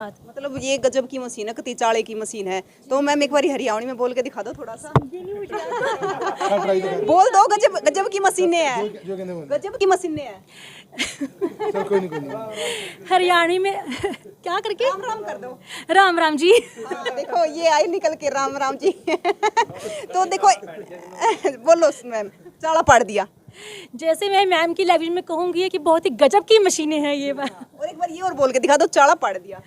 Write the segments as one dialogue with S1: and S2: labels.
S1: मतलब ये गजब की मशीन है, कती चाले की मशीन है। तो मैम एक बार हरियाणवी में बोल के दिखा दो थोड़ा सा। बोल दो गजब गजब की मशीनें हैं, गजब की मशीनें हैं।
S2: कोई नहीं।
S3: हरियाणवी में क्या करके
S1: राम राम कर दो।
S3: राम राम जी।
S1: हाँ, देखो ये आई निकल के राम राम जी। तो देखो बोलो मैम, चाला पड़ दिया।
S3: जैसे मैं मैम की लैंग्वेज में कहूँगी कि बहुत ही गजब की मशीनें हैं ये।
S1: और एक बार ये और बोल के दिखा दो, चाला पड़ दिया।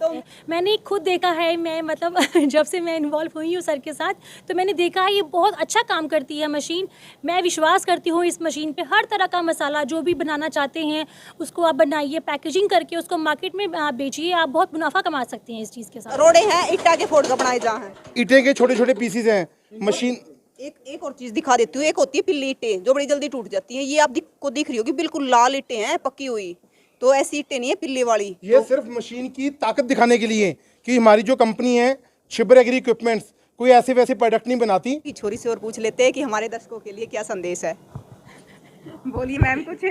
S3: तो मैंने खुद देखा है, मैं मतलब जब से मैं इन्वॉल्व हुई हूँ सर के साथ, तो मैंने देखा है ये बहुत अच्छा काम करती है मशीन। मैं विश्वास करती हूँ इस मशीन पे। हर तरह का मसाला जो भी बनाना चाहते हैं उसको आप बनाइए, पैकेजिंग करके उसको मार्केट में आप बेचिए, आप बहुत मुनाफा कमा सकते हैं इस चीज़ के साथ।
S1: रोड़े हैं ईटा के फोड़ का बनाए जहाँ हैं,
S2: ईटे के छोटे छोटे पीसीज हैं। मशीन
S1: एक और चीज दिखा देती हूँ। एक होती है पिल्ली ईटें जो बड़ी जल्दी टूट जाती हैं। ये आपको दिख रही होगी, बिल्कुल लाल ईटें हैं पक्की हुई। तो ऐसी ईटें नहीं है पिल्ली वाली।
S2: ये सिर्फ मशीन की ताकत दिखाने के लिए कि हमारी जो कंपनी है छिबर एग्री इक्विपमेंट्स कोई ऐसे वैसे प्रोडक्ट नहीं बनाती।
S1: की छोरी से और पूछ लेते हैं कि हमारे दर्शकों के लिए क्या संदेश है। बोलिए मैम कुछ।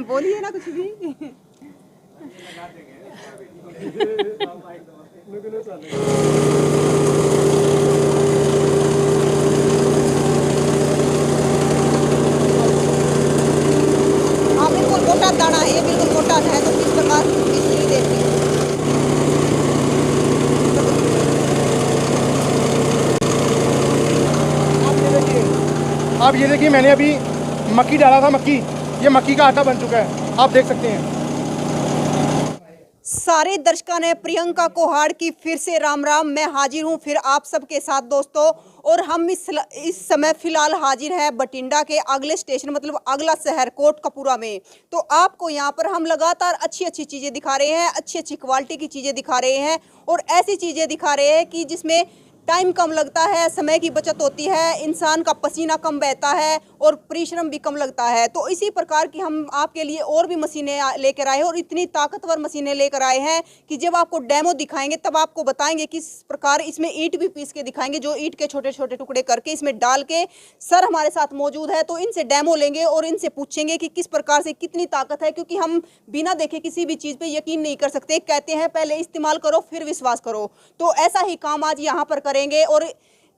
S1: बोलिए ना कुछ भी। हाँ बिल्कुल मोटा दाना है ये, बिल्कुल मोटा है। तो किस प्रकार बिजली देती है।
S2: आप ये देखिए, मैंने अभी मक्की डाला था। मक्की, ये मक्की का आटा बन चुका है, आप देख सकते हैं।
S1: सारे दर्शकों ने प्रियंका कोहाड़ की फिर से राम राम। मैं हाजिर हूं फिर आप सबके साथ दोस्तों। और हम इस समय फिलहाल हाजिर है बठिंडा के अगले स्टेशन, मतलब अगला शहर कोटकपूरा में। तो आपको यहां पर हम लगातार अच्छी अच्छी चीज़ें दिखा रहे हैं, अच्छी अच्छी क्वालिटी की चीज़ें दिखा रहे हैं और ऐसी चीज़ें दिखा रहे हैं कि जिसमें टाइम कम लगता है, समय की बचत होती है, इंसान का पसीना कम बहता है और परिश्रम भी कम लगता है। तो इसी प्रकार की हम आपके लिए और भी मशीनें लेकर आए हैं और इतनी ताकतवर मशीनें लेकर आए हैं कि जब आपको डेमो दिखाएंगे तब आपको बताएंगे किस प्रकार इसमें ईंट भी पीस के दिखाएंगे, जो ईंट के छोटे छोटे टुकड़े करके इसमें डाल के। सर हमारे साथ मौजूद है तो इनसे डेमो लेंगे और इनसे पूछेंगे कि किस प्रकार से कितनी ताकत है, क्योंकि हम बिना देखे किसी भी चीज़ पर यकीन नहीं कर सकते। कहते हैं पहले इस्तेमाल करो फिर विश्वास करो। तो ऐसा ही काम आज यहाँ पर करेंगे और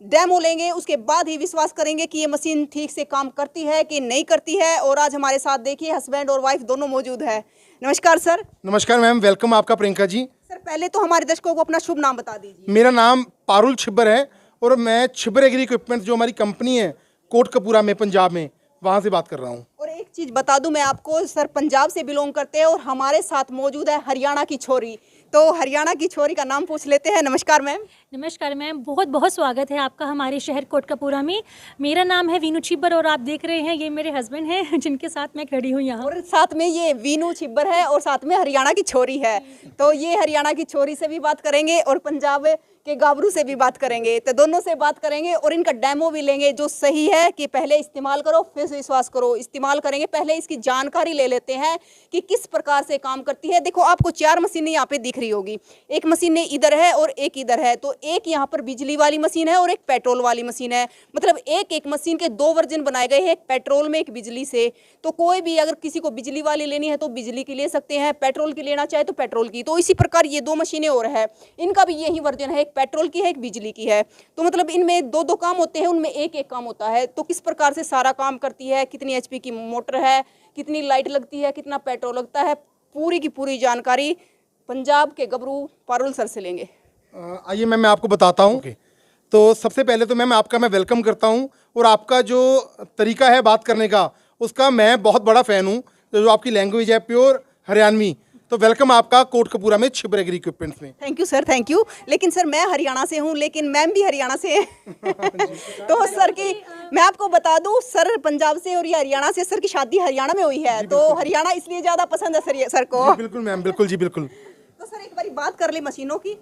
S1: डेमो लेंगे, उसके बाद ही विश्वास करेंगे कि ये मशीन ठीक से काम करती है कि नहीं करती है। और आज हमारे साथ देखिए हस्बैंड और वाइफ दोनों मौजूद है। नमस्कार सर।
S2: नमस्कार मैम, वेलकम आपका प्रियंका जी।
S1: सर पहले तो हमारे दर्शकों को अपना शुभ नाम बता दीजिए।
S2: मेरा नाम पारुल छिब्बर है और मैं छिबर एग्री इक्विपमेंट्स जो हमारी कंपनी है कोटकपूरा में पंजाब में, वहाँ से बात कर रहा हूँ।
S1: और एक चीज़ बता दूं मैं आपको, सर पंजाब से बिलोंग करते हैं और हमारे साथ मौजूद है हरियाणा की छोरी। तो हरियाणा की छोरी का नाम पूछ लेते हैं। नमस्कार मैम।
S3: नमस्कार मैम, बहुत बहुत स्वागत है आपका हमारे शहर कोटकपूरा में। मेरा नाम है वीनू छिब्बर और आप देख रहे हैं ये मेरे हस्बैंड हैं जिनके साथ मैं खड़ी हूँ यहाँ।
S1: और साथ में ये वीनू छिब्बर है और साथ में हरियाणा की छोरी है। तो ये हरियाणा की छोरी से भी बात करेंगे और पंजाब के गाभरू से भी बात करेंगे। तो दोनों से बात करेंगे और इनका डेमो भी लेंगे, जो सही है कि पहले इस्तेमाल करो फिर विश्वास करो। इस्तेमाल करेंगे, पहले इसकी जानकारी ले लेते हैं कि किस प्रकार से काम करती है। देखो आपको 4 मशीनें यहाँ पे दिख रही होगी। एक मशीन इधर है और एक इधर है। तो एक यहाँ पर बिजली वाली मशीन है और एक पेट्रोल वाली मशीन है। मतलब एक मशीन के 2 वर्जन बनाए गए हैं, एक पेट्रोल में एक बिजली से। तो कोई भी अगर किसी को बिजली वाली लेनी है तो बिजली की ले सकते हैं, पेट्रोल की लेना चाहे तो पेट्रोल की। तो इसी प्रकार ये 2 मशीनें और है, इनका भी यही वर्जन है, एक पेट्रोल की है एक बिजली की है। तो मतलब इनमें 2-2 काम होते हैं, उनमें एक काम होता है। तो किस प्रकार से सारा काम करती है, कितनी HP की मोटर है, कितनी लाइट लगती है, कितना पेट्रोल लगता है, पूरी की पूरी जानकारी पंजाब के गबरू पारुल सर से लेंगे।
S2: आइए मैम, मैं आपको बताता हूँ। तो सबसे पहले तो मैम आपका मैं वेलकम करता हूँ और आपका जो तरीका है बात करने का उसका मैं बहुत बड़ा फ़ैन हूँ। जो आपकी लैंग्वेज है प्योर हरियाणवी। तो वेलकम आपका कोटकपूरा में छिबर एग्री इक्विपमेंट्स में।
S1: Thank you sir, thank you. लेकिन सर मैं हरियाणा से हूँ, लेकिन मैम भी हरियाणा से है। तो सर की मैं आपको बता दूं, सर पंजाब से और ये हरियाणा से। सर की शादी हरियाणा में हुई है तो हरियाणा इसलिए ज़्यादा पसंद है सर ये सर को।
S2: बिल्कुल मैम, बिल्कुल जी बिल्कुल।
S1: तो सर एक बारी बात कर ले मशीनों की।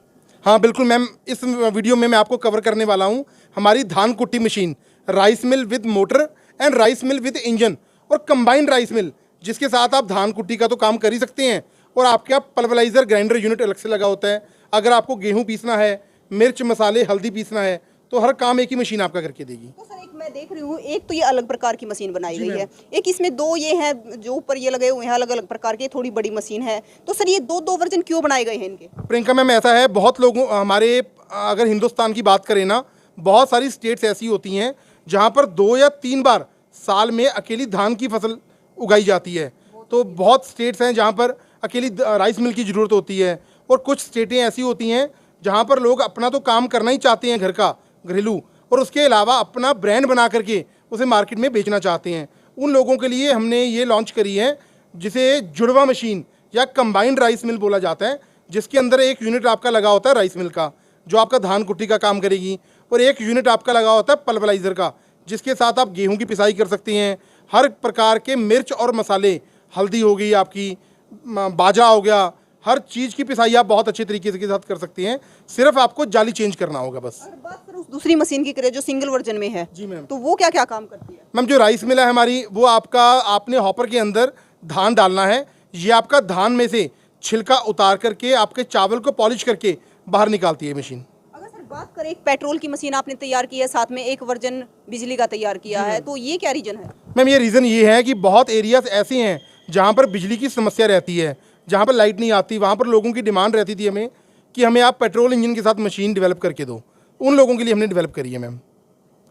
S2: हाँ बिल्कुल मैम, इस वीडियो में मैं आपको कवर करने वाला हूँ हमारी धान कुट्टी machine, rice mill with motor and rice mill with engine और कंबाइंड राइस मिल, जिसके साथ आप धान कुट्टी का तो काम कर ही सकते हैं और आपके यहाँ पल्वराइजर ग्राइंडर यूनिट अलग से लगा होता है। अगर आपको गेहूं पीसना है, मिर्च मसाले हल्दी पीसना है तो हर काम एक ही मशीन आपका करके देगी।
S1: तो सर एक मैं देख रही हूँ, एक तो ये अलग प्रकार की मशीन बनाई गई है, एक इसमें दो ये हैं जो ऊपर ये लगे हुए हैं अलग अलग प्रकार के, थोड़ी बड़ी मशीन है। तो सर ये दो दो वर्जन क्यों बनाए गए हैं इनके?
S2: प्रियंका मैम ऐसा है, बहुत लोगों हमारे अगर हिंदुस्तान की बात करें ना, बहुत सारी स्टेट्स ऐसी होती हैं जहाँ पर 2 या 3 बार साल में अकेली धान की फसल उगाई जाती है। तो बहुत स्टेट्स हैं जहाँ पर अकेली राइस मिल की ज़रूरत होती है, और कुछ स्टेटें ऐसी होती हैं जहाँ पर लोग अपना तो काम करना ही चाहते हैं घर का घरेलू, और उसके अलावा अपना ब्रांड बना करके उसे मार्केट में बेचना चाहते हैं। उन लोगों के लिए हमने ये लॉन्च करी है जिसे जुड़वा मशीन या कंबाइंड राइस मिल बोला जाता है, जिसके अंदर एक यूनिट आपका लगा होता है राइस मिल का जो आपका धान कुट्टी का काम करेगी, और एक यूनिट आपका लगा होता है पल्वराइज़र का जिसके साथ आप गेहूं की पिसाई कर सकते हैं। हर प्रकार के मिर्च और मसाले, हल्दी हो गई आपकी, बाजरा हो गया, हर चीज़ की पिसाई आप बहुत अच्छे तरीके के साथ कर सकते हैं। सिर्फ आपको जाली चेंज करना होगा बस।
S1: और बात करें उस दूसरी मशीन की करें जो सिंगल वर्जन में है,
S2: जी मैम।
S1: तो वो क्या क्या काम करती है?
S2: मैम जो राइस मिल है हमारी, वो आपका आपने हॉपर के अंदर धान डालना है, ये आपका धान में से छिलका उतार करके आपके चावल को पॉलिश करके बाहर निकालती है मशीन।
S1: अगर सर बात करें, एक पेट्रोल की मशीन आपने तैयार की है, साथ में एक वर्जन बिजली का तैयार किया है, तो ये क्या रीजन है?
S2: मैम ये रीज़न ये है कि बहुत एरियाज ऐसे हैं जहाँ पर बिजली की समस्या रहती है, जहाँ पर लाइट नहीं आती, वहाँ पर लोगों की डिमांड रहती थी हमें कि हमें आप पेट्रोल इंजन के साथ मशीन डेवलप करके दो। उन लोगों के लिए हमने डेवलप करी है मैम।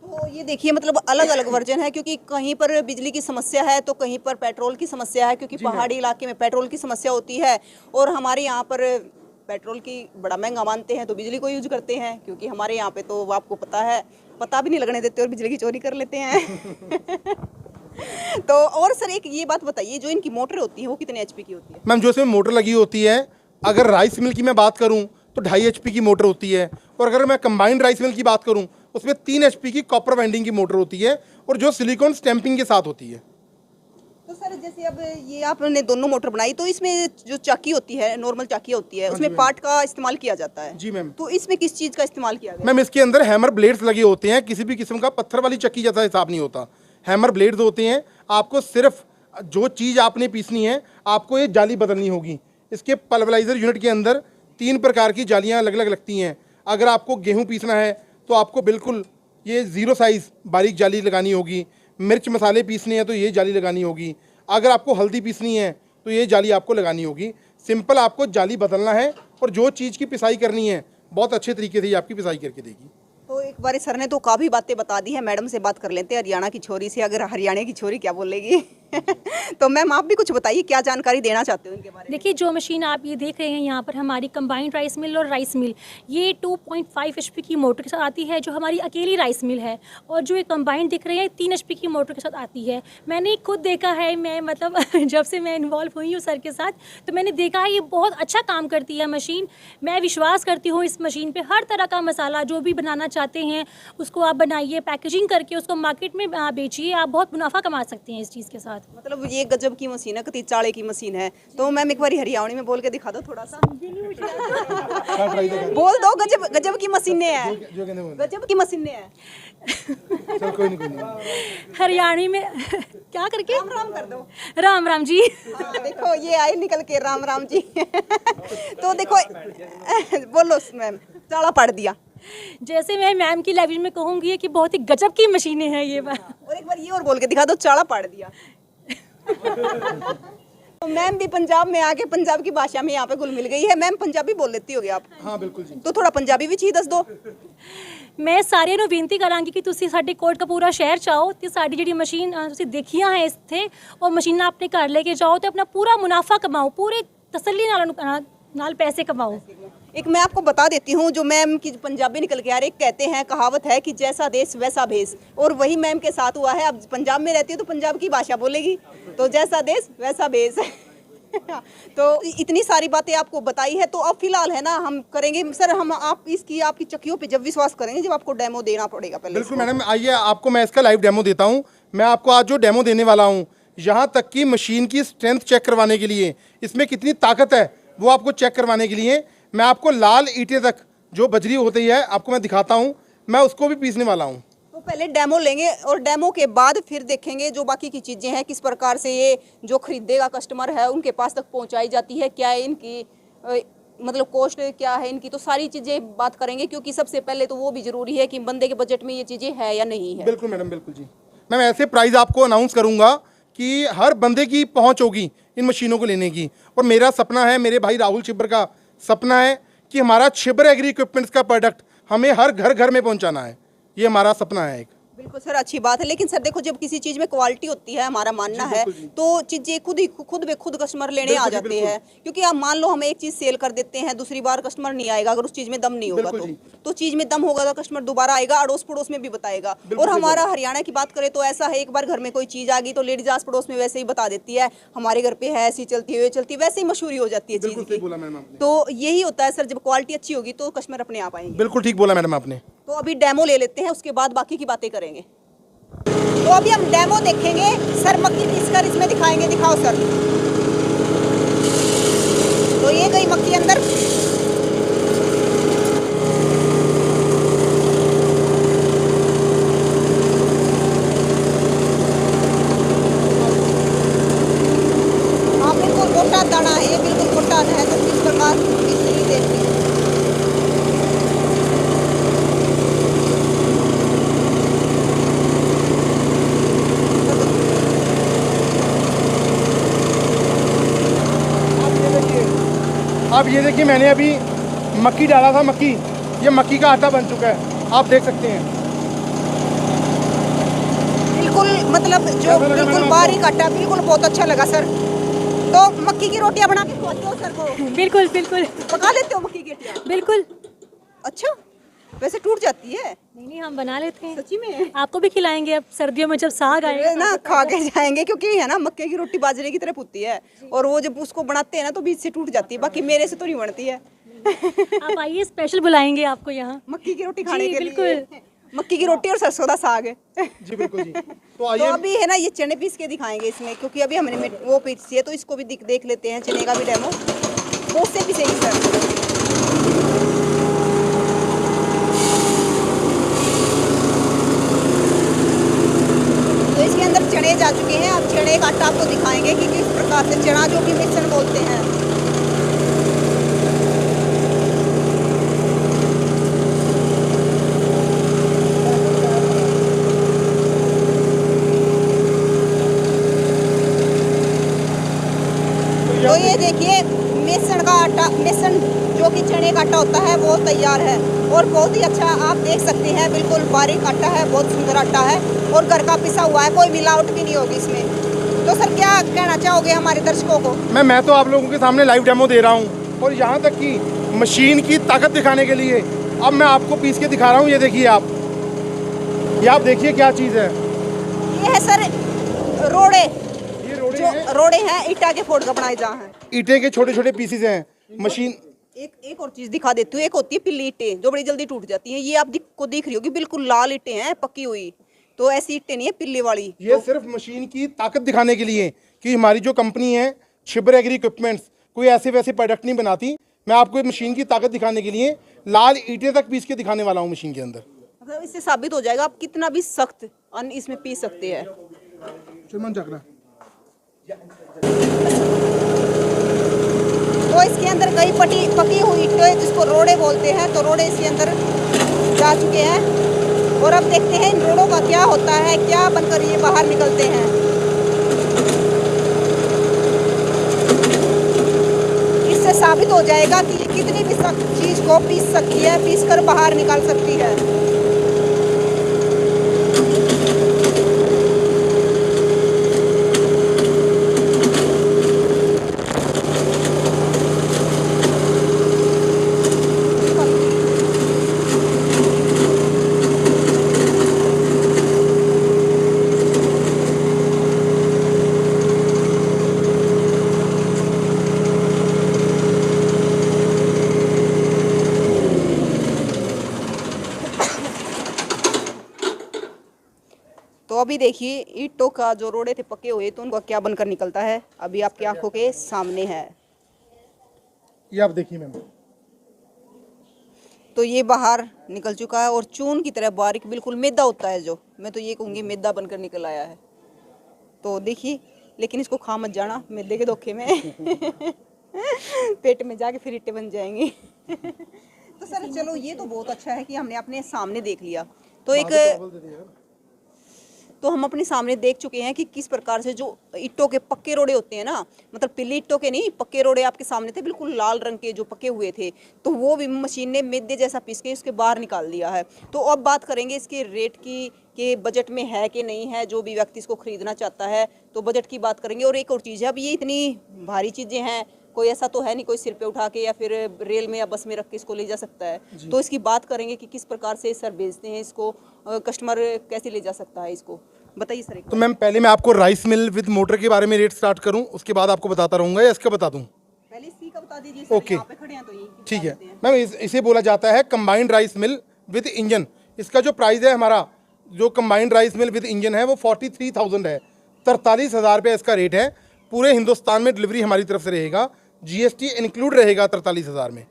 S1: तो ये देखिए मतलब अलग अलग वर्जन है, क्योंकि कहीं पर बिजली की समस्या है तो कहीं पर पेट्रोल की समस्या है, क्योंकि पहाड़ी इलाके में पेट्रोल की समस्या होती है, और हमारे यहाँ पर पेट्रोल की बड़ा महंगा मानते हैं तो बिजली को यूज करते हैं, क्योंकि हमारे यहाँ पे तो आपको पता है, पता भी नहीं लगने देते और बिजली की चोरी कर लेते हैं। तो और सर एक ये बात बताइए, जो इनकी मोटर होती है वो कितने एचपी की होती है?
S2: मैम जो इसमें मोटर लगी होती है, अगर राइस मिल की मैं बात करूं तो 2.5 HP की मोटर होती है, और अगर मैं कंबाइंड राइस मिल की बात करूं उसमें 3 HP की कॉपर वाइंडिंग की मोटर होती है, और जो सिलिकॉन स्टैंपिंग के साथ होती है।
S1: तो सर जैसे अब ये आपने दोनों मोटर बनाई, तो इसमें जो चाकी होती है, नॉर्मल चाकी होती है, उसमें पार्ट का इस्तेमाल किया जाता है।
S2: जी मैम।
S1: तो इसमें किस चीज़ का इस्तेमाल किया गया?
S2: मैम इसके अंदर हैमर ब्लेड्स लगे होते हैं, किसी भी किस्म का पत्थर वाली चक्की जैसा हिसाब नहीं होता, हैमर ब्लेड्स होते हैं। आपको सिर्फ जो चीज़ आपने पीसनी है, आपको ये जाली बदलनी होगी। इसके पल्वराइज़र यूनिट के अंदर 3 प्रकार की जालियाँ अलग अलग लगती हैं। अगर आपको गेहूँ पीसना है तो आपको बिल्कुल ये 0 साइज़ बारीक जाली लगानी होगी। मिर्च मसाले पीसने हैं तो ये जाली लगानी होगी। अगर आपको हल्दी पीसनी है तो ये जाली आपको लगानी होगी। सिंपल आपको जाली बदलना है, और जो चीज़ की पिसाई करनी है बहुत अच्छे तरीके से ये आपकी पिसाई करके देगी।
S1: तो एक बार सर ने तो काफ़ी बातें बता दी है, मैडम से बात कर लेते हैं हरियाणा की छोरी से। अगर हरियाणा की छोरी क्या बोलेगी? तो मैम आप भी कुछ बताइए, क्या जानकारी देना चाहते हो इनके बारे में?
S3: देखिए, जो मशीन आप ये देख रहे हैं यहाँ पर हमारी कंबाइंड राइस मिल और राइस मिल, ये 2.5 HP की मोटर के साथ आती है जो हमारी अकेली राइस मिल है, और जो ये कंबाइंड दिख रहे हैं 3 HP की मोटर के साथ आती है। मैंने खुद देखा है, मैं मतलब जब से मैं इन्वॉल्व हुई हूँ सर के साथ, तो मैंने देखा है ये बहुत अच्छा काम करती है मशीन। मैं विश्वास करती हूँ इस मशीन पे। हर तरह का मसाला जो भी बनाना चाहते हैं उसको आप बनाइए, पैकेजिंग करके उसको मार्केट में बेचिए, आप बहुत मुनाफा कमा सकते हैं इस चीज़ के साथ।
S1: मतलब ये गजब की मशीन है, कती चाले की मशीन है। तो मैम एक बार हरियाणवी में बोल के दिखा दो थोड़ा सा। बोल दो, गजब गजब की मशीनें हैं,
S2: जो कहने बोलो।
S1: गजब की मशीनें हैं।
S2: चल कोई नहीं।
S3: हरियाणवी में क्या करके
S1: राम राम कर दो।
S3: राम राम जी।
S1: हाँ, देखो ये आए निकल के राम राम जी। तो देखो बोलो मैम, चाला पड़ दिया।
S3: जैसे मैं मैम की लैंग्वेज में कहूँगी कि बहुत ही गजब की मशीनें हैं ये।
S1: और एक बार ये और बोल के दिखा दो, चाला पड़ दिया। तो मैम भी पंजाब में आके पंजाब की भाषा में यहाँ पे घुल मिल गई है। मैम पंजाबी बोल लेती होगी आप?
S2: हाँ बिल्कुल जी।
S1: तो थोड़ा पंजाबी भी चीज दस दो।
S3: मैं ਸਾਰਿਆਂ ਨੂੰ ਬੇਨਤੀ ਕਰਾਂਗੀ ਕਿ ਤੁਸੀਂ ਸਾਡੇ ਕੋਟਕਪੂਰਾ ਸ਼ਹਿਰ ਚ ਆਓ ਤੇ ਸਾਡੀ ਜਿਹੜੀ ਮਸ਼ੀਨ ਤੁਸੀਂ ਦੇਖੀਆਂ ਹੈ ਇੱਥੇ, ਉਹ ਮਸ਼ੀਨਾਂ ਆਪਣੇ ਘਰ ਲੈ ਕੇ ਜਾਓ ਤੇ ਆਪਣਾ ਪੂਰਾ ਮੁਨਾਫਾ ਕਮਾਓ, ਪੂਰੇ ਤਸੱਲੀ ਨਾਲ पैसे कमाओ।
S1: एक मैं आपको बता देती हूँ, जो मैम की पंजाबी निकल के आ रही, कहते हैं, कहावत है कि जैसा देश वैसा भेष, और वही मैम के साथ हुआ है। अब पंजाब में रहती है तो पंजाब की भाषा बोलेगी, तो जैसा देश वैसा भेष। तो इतनी सारी बातें आपको बताई है, तो अब फिलहाल है ना हम करेंगे सर, हम आप इसकी आपकी चक्कियों पे जब विश्वास करेंगे जब आपको डेमो देना पड़ेगा पहले।
S2: बिल्कुल मैडम, आइए आपको मैं इसका लाइव डेमो देता हूँ। मैं आपको आज जो डेमो देने वाला हूँ, यहाँ तक कि मशीन की स्ट्रेंथ चेक करवाने के लिए, इसमें कितनी ताकत है वो आपको चेक करवाने के लिए, मैं आपको लाल ईंटें तक जो बजरी होती है आपको मैं दिखाता हूँ। मैं उसको भी पीसने वाला हूँ।
S1: तो पहले डेमो लेंगे और डेमो के बाद फिर देखेंगे जो बाकी की चीज़ें हैं, किस प्रकार से ये जो खरीदेगा कस्टमर है उनके पास तक पहुंचाई जाती है, क्या है इनकी मतलब कॉस्ट क्या है इनकी, तो सारी चीज़ें बात करेंगे, क्योंकि सबसे पहले तो वो भी ज़रूरी है कि बंदे के बजट में ये चीज़ें है या नहीं है।
S2: बिल्कुल मैडम, बिल्कुल जी। मैम ऐसे प्राइस आपको अनाउंस करूंगा कि हर बंदे की पहुंच होगी इन मशीनों को लेने की। और मेरा सपना है, मेरे भाई राहुल छिब्बर का सपना है कि हमारा छिब्बर एग्री इक्विपमेंट्स का प्रोडक्ट हमें हर घर घर में पहुंचाना है। ये हमारा सपना है एक।
S1: बिल्कुल सर, अच्छी बात है, लेकिन सर देखो जब किसी चीज़ में क्वालिटी होती है, हमारा मानना है, तो चीज़ें खुद कस्टमर लेने आ जाते हैं। क्योंकि आप मान लो हम एक चीज़ सेल कर देते हैं, दूसरी बार कस्टमर नहीं आएगा अगर उस चीज़ में दम नहीं होगा। तो चीज़ में दम होगा तो कस्टमर दोबारा आएगा, अड़ोस पड़ोस में भी बताएगा। और हमारा हरियाणा की बात करें तो ऐसा है, एक बार घर में कोई चीज़ आ गई तो लेडीज आस पड़ोस में वैसे ही बता देती है, हमारे घर पे है, ऐसी चलती है, चलती है, वैसे ही मशहूरी हो जाती है चीज़ की। तो यही होता है सर, जब क्वालिटी अच्छी होगी तो कस्टमर अपने आप आएंगे।
S2: बिल्कुल ठीक बोला मैडम आपने।
S1: तो अभी डेमो ले लेते हैं, उसके बाद बाकी की बातें करेंगे। तो अभी हम डेमो देखेंगे सर, मक्की पीसकर इसमें दिखाएंगे। दिखाओ सर। तो ये गई मक्की अंदर। हाँ बिल्कुल मोटा दाना है, ये बिल्कुल मोटा है। तो किस प्रकार इसलिए देखिए
S2: अब ये देखिए, मैंने अभी मक्की डाला था, मक्की, ये मक्की का आटा बन चुका है, आप देख सकते हैं।
S1: बिल्कुल, मतलब जो बिल्कुल बारीक आटा, बिल्कुल बहुत अच्छा लगा सर। तो मक्की की रोटियां बना के खवाते हो सर को?
S3: बिल्कुल बिल्कुल
S1: पका लेते हो मक्की की रोटियां?
S3: बिल्कुल।
S1: अच्छा, वैसे टूट जाती है?
S3: नहीं, हम बना लेते हैं।
S1: सच्ची में?
S3: आपको भी खिलाएंगे अब सर्दियों में जब साग आएगा
S1: ना खा के जाएंगे, क्योंकि है ना मक्के की रोटी बाजरे की तरह होती है, और वो जब उसको बनाते हैं ना तो बीच से टूट जाती है। बाकी मेरे से तो नहीं बनती है।
S3: आप आइए, स्पेशल बुलाएंगे आपको यहाँ
S1: मक्की की रोटी खाने
S3: जी,
S1: के
S3: बिल्कुल।
S1: लिए। मक्की की रोटी और सरसों का साग है।
S2: जी बिल्कुल जी। तो
S1: तो
S2: आइए,
S1: अभी है ना ये चने पीस के दिखाएंगे इसमें, क्योंकि अभी हमने वो पीसी है, तो इसको भी देख लेते हैं, चने का भी डेमो। वो उससे पीसेगी सर। तो इसके अंदर चने जा चुके हैं। अब चने का आटा आपको दिखाएंगे कि किस प्रकार से चना, जो कि मिश्रण बोलते हैं। तो ये देखिए बेसन का आटा, बेसन जो कि चने का आटा होता है, वो तैयार है और बहुत ही अच्छा आप देख सकते हैं। बिल्कुल बारीक आटा है, बहुत सुंदर आटा है और घर का पिसा हुआ है, कोई मिलावट भी नहीं होगी इसमें। तो सर क्या कहना चाहोगे हमारे दर्शकों को?
S2: मैं तो आप लोगों के सामने लाइव डेमो दे रहा हूँ, और यहाँ तक कि मशीन की ताकत दिखाने के लिए अब मैं आपको पीस के दिखा रहा हूँ। ये देखिए आप, ये आप देखिए क्या चीज़ है।
S1: ये है सर रोड़े,
S2: ये रोड़े
S1: जो
S2: हैं,
S1: रोड़े हैं ईटा के फोड़ का बनाए जा हैं।
S2: ईंटे के छोटे छोटे पीसेस हैं। मशीन
S1: एक और चीज दिखा देती हूँ। एक होती है पिल्ली ईंटें, जो बड़ी जल्दी टूट जाती हैं। ये आप को दिख रही होगी, बिल्कुल लाल ईंटें हैं, पक्की हुई। तो ऐसी ईंटें नहीं है पिल्ली वाली।
S2: ये सिर्फ मशीन की ताकत दिखाने के लिए कि हमारी जो कंपनी है छिब्बर एग्री इक्विपमेंट्स, कोई ऐसे वैसे प्रोडक्ट नहीं बनाती। मैं आपको मशीन की ताकत दिखाने के लिए लाल ईंटें तक पीस के दिखाने वाला हूँ मशीन के अंदर।
S1: मतलब इससे साबित हो जाएगा आप कितना भी सख्त अन्न इसमें पीस सकते हैं। तो इसके अंदर कई पकी हुई ईंटें, जिसको रोड़े बोलते हैं, तो रोड़े इसके अंदर जा चुके हैं। और अब देखते हैं इन रोड़ों का क्या होता है, क्या बनकर ये बाहर निकलते हैं। इससे साबित हो जाएगा कि ये कितनी भी सख्त चीज को पीस सकती है, पीस कर बाहर निकाल सकती है। तो अभी देखिए ईंटों का जो रोड़े थे पके हुए, तो उनका क्या बनकर निकलता है अभी आपकी आंखों के सामने है।
S2: ये आप देखिए मैम,
S1: तो ये बाहर निकल चुका है और चून की तरह बारीक, बिल्कुल मैदा होता है, जो मैं तो ये कहूँगी मैदा बनकर निकल आया है। तो देखिए, लेकिन इसको खा मत जाना मैदे के धोखे में। पेट में जाके फिर इट्टे बन जाएंगी। तो सर चलो ये तो बहुत अच्छा है कि हमने अपने सामने देख लिया। तो हम अपने सामने देख चुके हैं कि किस प्रकार से जो ईंटों के पक्के रोड़े होते हैं ना, मतलब पीली ईंटों के नहीं, पक्के रोड़े आपके सामने थे, बिल्कुल लाल रंग के जो पके हुए थे, तो वो भी मशीन ने मैदे जैसा पीस के उसके बाहर निकाल दिया है। तो अब बात करेंगे इसके रेट की कि बजट में है कि नहीं है। जो भी व्यक्ति इसको खरीदना चाहता है तो बजट की बात करेंगे। और एक और चीज़ है, अब ये इतनी भारी चीज़ें हैं, कोई ऐसा तो है नहीं कोई सिर पे उठा के या फिर रेल में या बस में रख के इसको ले जा सकता है। तो इसकी बात करेंगे कि किस प्रकार से सर बेचते हैं इसको, कस्टमर कैसे ले जा सकता है इसको, बताइए सर।
S2: तो मैम पहले मैं आपको राइस मिल विद मोटर के बारे में रेट स्टार्ट करूं, उसके बाद आपको बताता रहूँगा या इसका बता दूं?
S1: पहले इसी का बता दीजिए सर।
S2: ओके।
S1: यहाँ पे खड़े हैं तो यही
S2: ठीक है मैम, इसे बोला जाता है combined rice mill with engine. इसका जो प्राइस है हमारा, जो combined rice mill with engine है वो 43,000 है, 43,000 रुपये इसका रेट है। पूरे हिंदुस्तान में डिलीवरी हमारी तरफ से रहेगा, जीएसटी इंक्लूड रहेगा 43,000 में।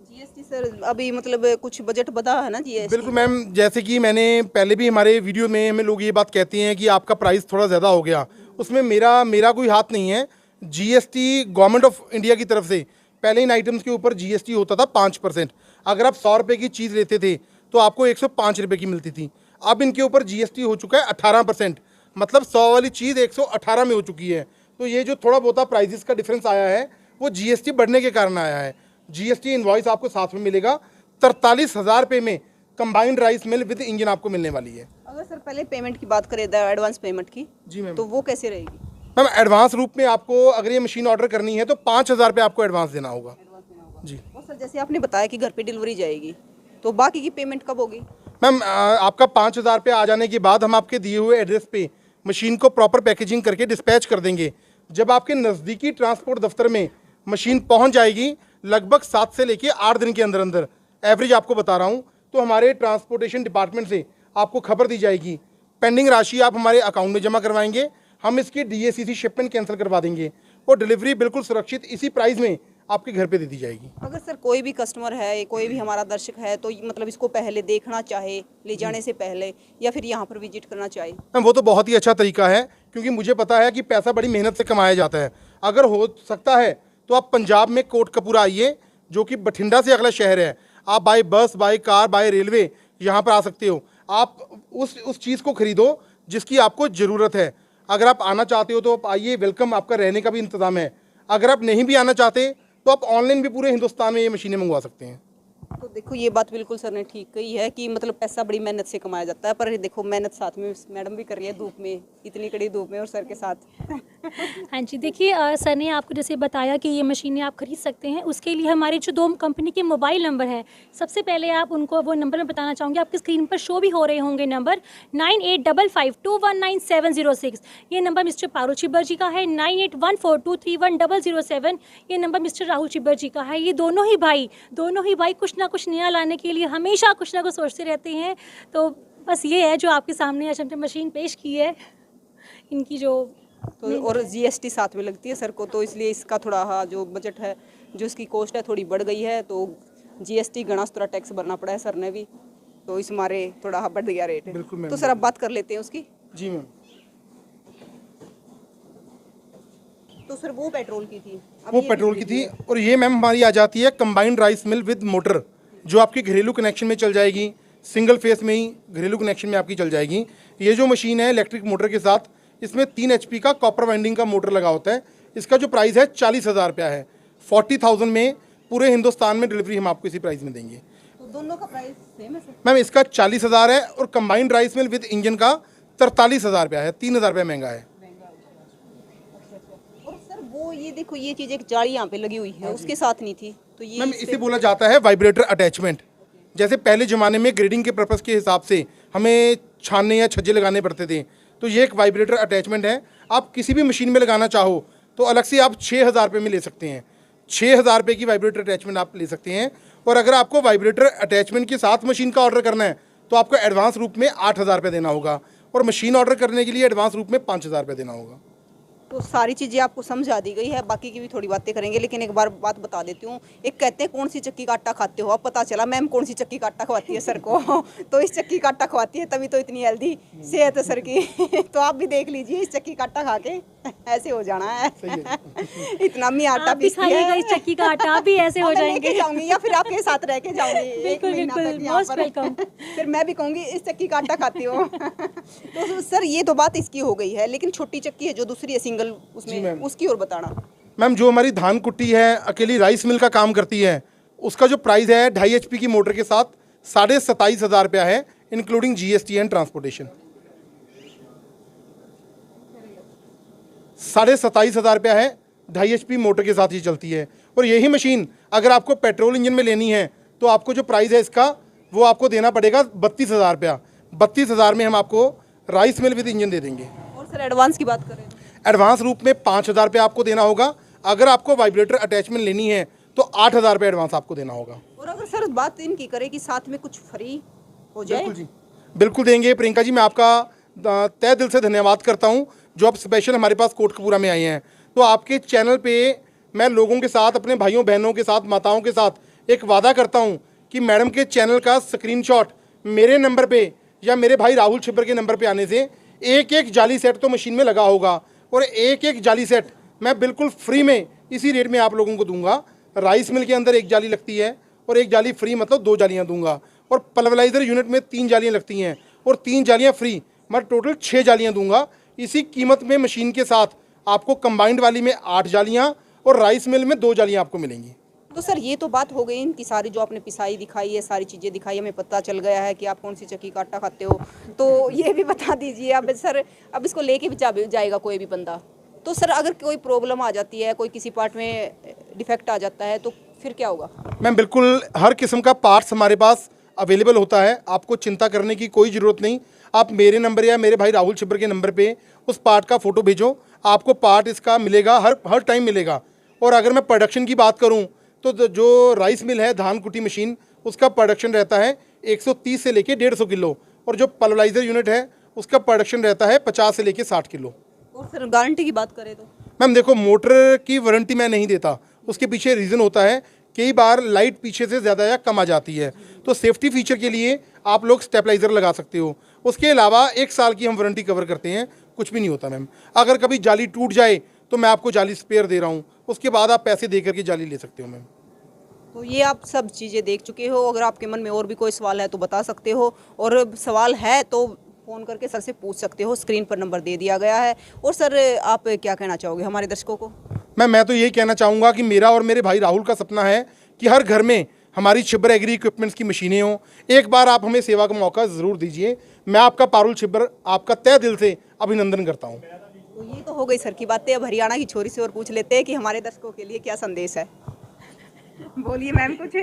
S1: जीएसटी सर अभी मतलब कुछ बजट बता है ना जीएसटी?
S2: बिल्कुल मैम, जैसे कि मैंने पहले भी हमारे वीडियो में हमें लोग ये बात कहते हैं कि आपका प्राइस थोड़ा ज़्यादा हो गया, उसमें मेरा कोई हाथ नहीं है। जीएसटी गवर्नमेंट ऑफ इंडिया की तरफ से पहले इन आइटम्स के ऊपर जीएसटी होता था 5%। अगर आप 100 रुपये की चीज़ लेते थे तो आपको 105 रुपये की मिलती थी। अब इनके ऊपर जीएसटी हो चुका है 18%, मतलब 100 वाली चीज़ 118 में हो चुकी है। तो ये जो थोड़ा बहुत प्राइजेस का डिफरेंस आया है वो जीएसटी बढ़ने के कारण आया है। जीएसटी इनवॉइस आपको साथ में मिलेगा। 43,000 रुपये में combined rice mill with engine आपको मिलने वाली है।
S1: अगर सर पहले पेमेंट की बात करें, एडवांस पेमेंट की,
S2: जी मैम।
S1: तो वो कैसे रहेगी?
S2: मैम एडवांस रूप में आपको अगर ये मशीन ऑर्डर करनी है तो 5,000 रुपये आपको एडवांस देना होगा। जी।
S1: और सर जैसे आपने बताया कि घर पे डिलीवरी जाएगी, तो बाकी की पेमेंट कब होगी?
S2: मैम आपका 5,000 रुपये आ जाने के बाद हम आपके दिए हुए एड्रेस पे मशीन को प्रॉपर पैकेजिंग करके डिस्पैच कर देंगे। जब आपके नज़दीकी ट्रांसपोर्ट दफ्तर में मशीन पहुंच जाएगी, लगभग 7 से लेके 8 दिन के अंदर अंदर, एवरेज आपको बता रहा हूं, तो हमारे ट्रांसपोर्टेशन डिपार्टमेंट से आपको खबर दी जाएगी। पेंडिंग राशि आप हमारे अकाउंट में जमा करवाएंगे, हम इसकी DACC शिपमेंट कैंसिल करवा देंगे और डिलीवरी बिल्कुल सुरक्षित इसी प्राइस में आपके घर पे दे दी जाएगी।
S1: अगर सर कोई भी कस्टमर है, कोई भी हमारा दर्शक है, तो मतलब इसको पहले देखना चाहे ले जाने से पहले, या फिर यहाँ पर विजिट करना चाहे,
S2: मैम वो तो बहुत ही अच्छा तरीका है, क्योंकि मुझे पता है कि पैसा बड़ी मेहनत से कमाया जाता है। अगर हो सकता है तो आप पंजाब में कोटकपूरा आइए, जो कि बठिंडा से अगला शहर है। आप बाय बस, बाय कार, बाय रेलवे यहाँ पर आ सकते हो। आप उस चीज़ को खरीदो जिसकी आपको ज़रूरत है। अगर आप आना चाहते हो तो आप आइए, वेलकम, आपका रहने का भी इंतज़ाम है। अगर आप नहीं भी आना चाहते तो आप ऑनलाइन भी पूरे हिंदुस्तान में ये मशीनें मंगवा सकते हैं।
S1: तो देखो ये बात बिल्कुल सर ने ठीक कही है कि मतलब पैसा बड़ी मेहनत से कमाया जाता है, पर देखो मेहनत साथ में मैडम भी कर रही है, धूप में, इतनी कड़ी धूप में, और सर के साथ।
S3: हाँ जी, देखिए सर ने आपको जैसे बताया कि ये मशीनें आप खरीद सकते हैं। उसके लिए हमारे जो 2 कंपनी के मोबाइल नंबर है, सबसे पहले आप उनको वो नंबर मैं बताना चाहूँगी, आपकी स्क्रीन पर शो भी हो रहे होंगे नंबर 9855219706। ये नंबर मिस्टर पारुल छिब्बर जी का है। 9814231007 ये नंबर मिस्टर राहुल छिब्बर जी का है। ये दोनों ही भाई कुछ ना कुछ नया लाने के लिए हमेशा कुछ ना कुछ सोचते रहते हैं। तो बस ये है जो आपके सामने आज हमने मशीन पेश की है, इनकी जो
S1: तो और जीएसटी साथ में लगती है सर को, तो इसलिए इसका थोड़ा हाँ जो बजट है, जो इसकी कॉस्ट है थोड़ी बढ़ गई है। तो जीएसटी गणा थोड़ा टैक्स भरना पड़ा है सर ने भी, तो इस मारे थोड़ा हाँ बढ़ गया रेट।
S2: बिल्कुल मैम।
S1: तो सर अब बात कर लेते हैं उसकी।
S2: जी मैम।
S1: तो सर वो पेट्रोल की थी, अब
S2: वो
S1: ये
S2: पेट्रोल की
S1: बिजली
S2: थी, और ये मैम हमारी आ जाती है combined rice mill with motor, जो आपकी घरेलू कनेक्शन में चल जाएगी, सिंगल फेस में ही घरेलू कनेक्शन में आपकी चल जाएगी। ये जो मशीन है इलेक्ट्रिक मोटर के साथ, इसमें 3 HP का कॉपर वाइंडिंग का मोटर लगा होता है। इसका जो प्राइस है 40,000 रुपया है। 40,000 में पूरे हिंदुस्तान में डिलीवरी हम आपको इसी प्राइस में देंगे।
S1: तो दोनों का प्राइस सेम है सर?
S2: मैम इसका 40,000 है और combined rice mill with engine का 43,000 रुपया है, 3,000 रुपया महंगा है।
S1: और सर वो ये देखो ये चीज़ एक जाली यहाँ पे लगी हुई है, उसके साथ नहीं थी, तो ये
S2: मैम इसे बोला जाता है वाइब्रेटर अटैचमेंट। जैसे पहले ज़माने में ग्रेडिंग के पर्पज़ के हिसाब से हमें छानने या छज्जे लगाने पड़ते थे, तो ये एक वाइब्रेटर अटैचमेंट है। आप किसी भी मशीन में लगाना चाहो तो अलग से आप 6,000 रुपये में ले सकते हैं। 6,000 रुपये की वाइब्रेटर अटैचमेंट आप ले सकते हैं। और अगर आपको वाइब्रेटर अटैचमेंट के साथ मशीन का ऑर्डर करना है तो आपको एडवांस रूप में 8,000 रुपये देना होगा, और मशीन ऑर्डर करने के लिए एडवांस रूप में 5,000 रुपये देना होगा।
S1: तो सारी चीज़ें आपको समझा दी गई है, बाकी की भी थोड़ी बातें करेंगे, लेकिन एक बार बात बता देती हूँ। एक कहते हैं कौन सी चक्की का आटा खाते हो, अब पता चला मैम कौन सी चक्की का आटा खवाती है सर को। तो इस चक्की का आटा खवाती है, तभी तो इतनी हेल्दी सेहत है सर की। तो आप भी देख लीजिए, इस चक्की का आटा खा के ऐसे हो जाना है। इतना मी आटा
S3: आप भी
S1: पीसती
S3: खाइएगा
S1: है।
S3: इस चक्की का आटा, आप भी ऐसे हो
S1: मैं लेके
S3: जाएंगे।
S1: जाऊंगी या फिर आपके साथ रह के जाऊंगी एक
S3: बिल्कुल,
S1: महीना
S3: बिल्कुल,
S1: तक यहाँ
S3: मोस्ट
S1: पर।
S3: वेलकम।
S1: फिर मैं भी कहूंगी इस चक्की का आटा खाती हो। तो सर ये तो बात इसकी हो गई है, लेकिन छोटी चक्की है जो दूसरी है सिंगल,
S2: जी
S1: उसमें
S2: मैम।
S1: उसकी और बताना।
S2: मैम जो हमारी धान कुट्टी है, अकेली राइस मिल का काम करती है, उसका जो प्राइस है 2.5 HP की मोटर के साथ 27,500 रुपया है, इंक्लूडिंग GST एंड ट्रांसपोर्टेशन। 27,500 रुपया है, 2.5 HP मोटर के साथ ही चलती है। और यही मशीन अगर आपको पेट्रोल इंजन में लेनी है तो आपको जो प्राइस है इसका, वो आपको देना पड़ेगा 32,000 रुपया। 32,000 में हम आपको राइस मिल विद इंजन दे देंगे।
S1: और सर एडवांस की बात करें तो?
S2: एडवांस रूप में 5,000 रुपये आपको देना होगा। अगर आपको वाइब्रेटर अटैचमेंट लेनी है तो 8,000 रुपये एडवांस आपको देना होगा।
S1: और अगर सर बात इनकी करें कि साथ में कुछ फ्री हो जाए?
S2: बिल्कुल जी, बिल्कुल देंगे। प्रियंका जी, मैं आपका तहे दिल से धन्यवाद करता हूं जो आप स्पेशल हमारे पास कोटकपूरा में आए हैं। तो आपके चैनल पे मैं लोगों के साथ, अपने भाइयों बहनों के साथ, माताओं के साथ एक वादा करता हूं कि मैडम के चैनल का स्क्रीनशॉट मेरे नंबर पे या मेरे भाई राहुल छिब्बर के नंबर पे आने से एक एक जाली सेट तो मशीन में लगा होगा, और एक एक जाली सेट मैं बिल्कुल फ्री में इसी रेट में आप लोगों को दूंगा। राइस मिल के अंदर एक जाली लगती है और एक जाली फ्री, मतलब 2 जालियां दूंगा। और पल्वराइजर यूनिट में 3 जालियां लगती हैं और 3 जालियां फ्री, मैं टोटल 6 जालियां दूंगा। इसी कीमत में मशीन के साथ आपको कंबाइंड वाली में 8 जालियां और राइस मिल में 2 जालियां आपको मिलेंगी।
S1: तो सर ये तो बात हो गई इनकी सारी, जो आपने पिसाई दिखाई है, सारी चीज़ें दिखाई, हमें पता चल गया है कि आप कौन सी चक्की का आटा खाते हो। तो ये भी बता दीजिए अब सर, अब इसको लेके भी जाएगा कोई भी बंदा, तो सर अगर कोई प्रॉब्लम आ जाती है, कोई किसी पार्ट में डिफेक्ट आ जाता है, तो फिर क्या होगा?
S2: मैम बिल्कुल हर किस्म का पार्ट्स हमारे पास अवेलेबल होता है, आपको चिंता करने की कोई ज़रूरत नहीं। आप मेरे नंबर या मेरे भाई राहुल छिब्बर के नंबर पे उस पार्ट का फ़ोटो भेजो, आपको पार्ट इसका मिलेगा, हर टाइम मिलेगा। और अगर मैं प्रोडक्शन की बात करूं तो जो राइस मिल है, धान कुटी मशीन, उसका प्रोडक्शन रहता है 130 से लेके 150 किलो, और जो पल्वराइजर यूनिट है उसका प्रोडक्शन रहता है 50 से लेके 60 किलो।
S1: और सर गारंटी की बात करें तो?
S2: मैम देखो, मोटर की वारंटी मैं नहीं देता, उसके पीछे रीज़न होता है, कई बार लाइट पीछे से ज़्यादा या कम आ जाती है, तो सेफ्टी फीचर के लिए आप लोग स्टेबलाइजर लगा सकते हो। उसके अलावा 1 साल की हम वारंटी कवर करते हैं, कुछ भी नहीं होता मैम। अगर कभी जाली टूट जाए तो मैं आपको जाली स्पेयर दे रहा हूँ, उसके बाद आप पैसे दे करके जाली ले सकते हो मैम।
S1: तो ये आप सब चीज़ें देख चुके हो। अगर आपके मन में और भी कोई सवाल है तो बता सकते हो, और सवाल है तो फ़ोन करके सर से पूछ सकते हो, स्क्रीन पर नंबर दे दिया गया है। और सर आप क्या कहना चाहोगे हमारे दर्शकों को?
S2: मैं तो यही कहना चाहूँगा कि मेरा और मेरे भाई राहुल का सपना है कि हर घर में हमारी छिब्बर एग्री इक्विपमेंट्स की मशीनें हों। एक बार आप हमें सेवा का मौका ज़रूर दीजिए। मैं आपका पारुल छिब्बर आपका तहे दिल से अभिनंदन करता हूँ।
S1: तो ये तो हो गई सर की बातें। अब हरियाणा की छोरी से और पूछ लेते हैं कि हमारे दर्शकों के लिए क्या संदेश है। बोलिए मैम कुछ।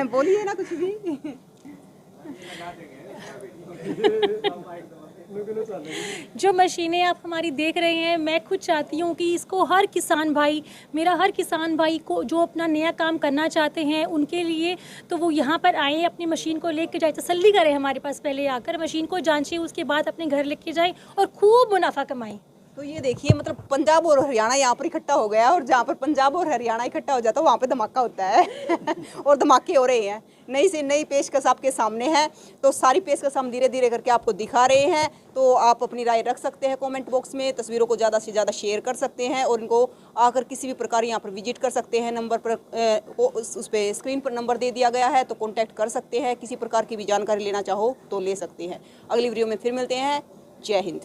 S1: बोलिए ना कुछ भी।
S3: जो मशीनें आप हमारी देख रहे हैं, मैं खुद चाहती हूँ कि इसको हर किसान भाई, मेरा हर किसान भाई को जो अपना नया काम करना चाहते हैं उनके लिए, तो वो यहाँ पर आए, अपनी मशीन को लेके जाए, तसल्ली करें हमारे पास, पहले आकर मशीन को जांचें, उसके बाद अपने घर लेके जाएं और खूब मुनाफा कमाएं।
S1: तो ये देखिए, मतलब पंजाब और हरियाणा यहाँ पर इकट्ठा हो गया है, और जहाँ पर पंजाब और हरियाणा इकट्ठा हो जाता है वहाँ पे धमाका होता है। और धमाके हो रहे हैं। नई से नई पेशकश आपके सामने है, तो सारी पेशकश हम धीरे धीरे करके आपको दिखा रहे हैं। तो आप अपनी राय रख सकते हैं कमेंट बॉक्स में, तस्वीरों को ज़्यादा से ज़्यादा शेयर कर सकते हैं, और इनको आकर किसी भी प्रकार यहाँ पर विजिट कर सकते हैं। नंबर पर उस पर स्क्रीन पर नंबर दे दिया गया है, तो कॉन्टैक्ट कर सकते हैं। किसी प्रकार की भी जानकारी लेना चाहो तो ले सकते हैं। अगली वीडियो में फिर मिलते हैं। जय हिंद।